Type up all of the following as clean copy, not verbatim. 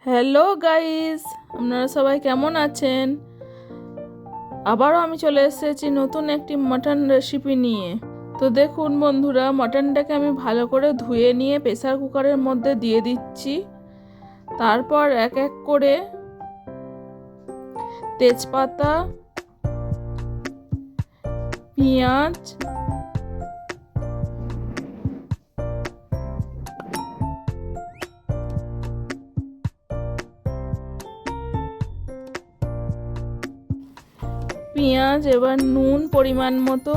Hello guys, আপনারা সবাই কেমন আছেন? আবারও আমি চলে এসেছি নতুন একটি মাটন রেসিপি নিয়ে। তো দেখুন বন্ধুরা, মাটনটাকে আমি ভালো করে ধুয়ে নিয়ে প্রেসার কুকারের মধ্যে দিয়ে দিচ্ছি। তারপর এক এক করে তেজপাতা, পেঁয়াজ, এবার নুন পরিমাণ মতো,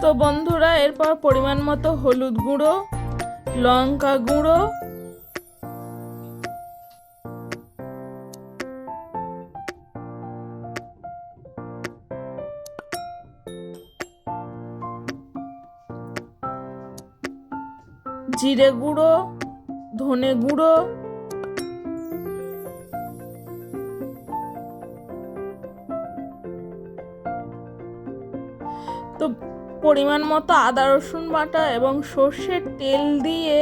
তো বন্ধুরা এরপর পরিমাণ মতো হলুদ গুঁড়ো, লঙ্কা গুঁড়ো, জিরে গুঁড়ো, ধনে গুঁড়ো, তো পরিমাণ মতো আদা রসুন বাটা এবং সর্ষের তেল দিয়ে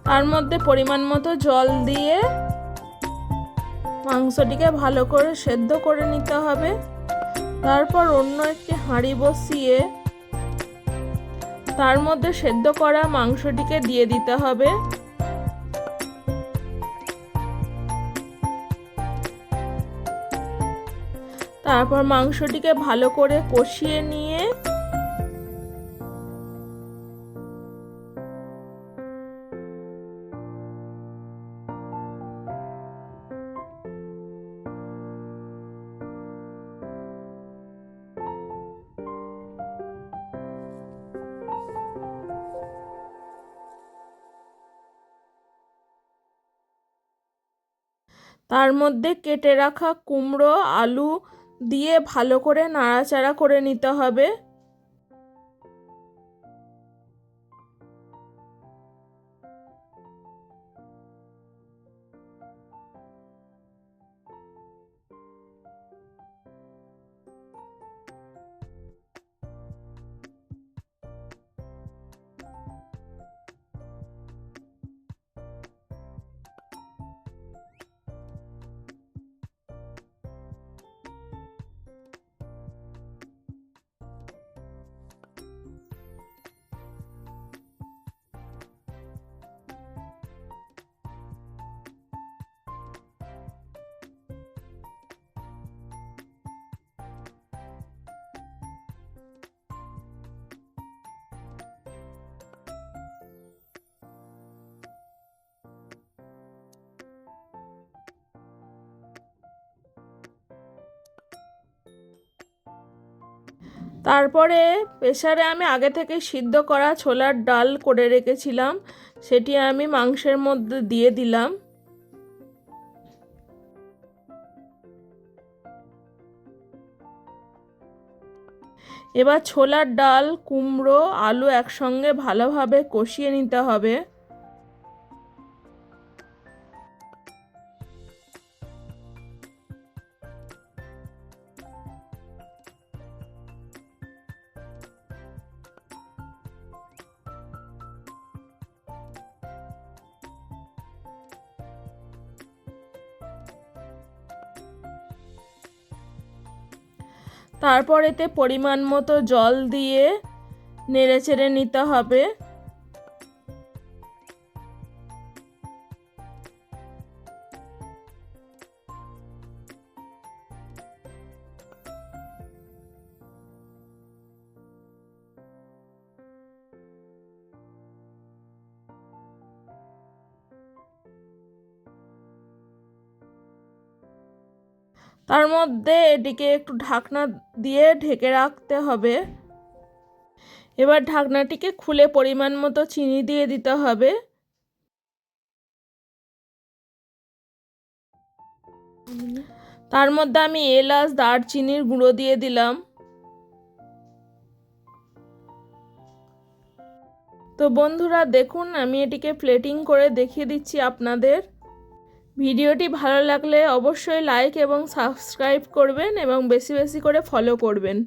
তার মধ্যে পরিমাণ মতো জল দিয়ে মাংসটিকে ভালো করে সেদ্ধ করে নিতে হবে। তারপর অন্য একটি হাঁড়ি বসিয়ে তার মধ্যে সেদ্ধ করা মাংসটিকে দিয়ে দিতে হবে। তারপর মাংসটিকে ভালো করে কষিয়ে নিয়ে তার মধ্যে কেটে রাখা কুমড়ো, আলু দিয়ে ভালো করে নাড়াচাড়া করে নিতে হবে। তারপরে প্রেসারে আমি আগে থেকে সিদ্ধ করা ছোলার ডাল করে রেখেছিলাম, সেটি আমি মাংসের মধ্যে দিয়ে দিলাম। এবার ছোলার ডাল, কুমড়ো, আলু একসঙ্গে ভালোভাবে কষিয়ে নিতে হবে। তারপর এতে পরিমাণ মতো জল দিয়ে নেড়েচেড়ে নিতে হবে। তার মধ্যে এটিকে একটু ঢাকনা দিয়ে ঢেকে রাখতে হবে। এবার ঢাকনাটিকে খুলে পরিমাণ মতো চিনি দিয়ে দিতে হবে। তার মধ্যে আমি এলাচ দারচিনির গুঁড়ো দিয়ে দিলাম। তো বন্ধুরা দেখুন, আমি এটিকে প্লেটিং করে দেখিয়ে দিচ্ছি আপনাদের। ভিডিওটি ভালো লাগলে অবশ্যই লাইক এবং সাবস্ক্রাইব করবেন এবং বেশি বেশি করে ফলো করবেন।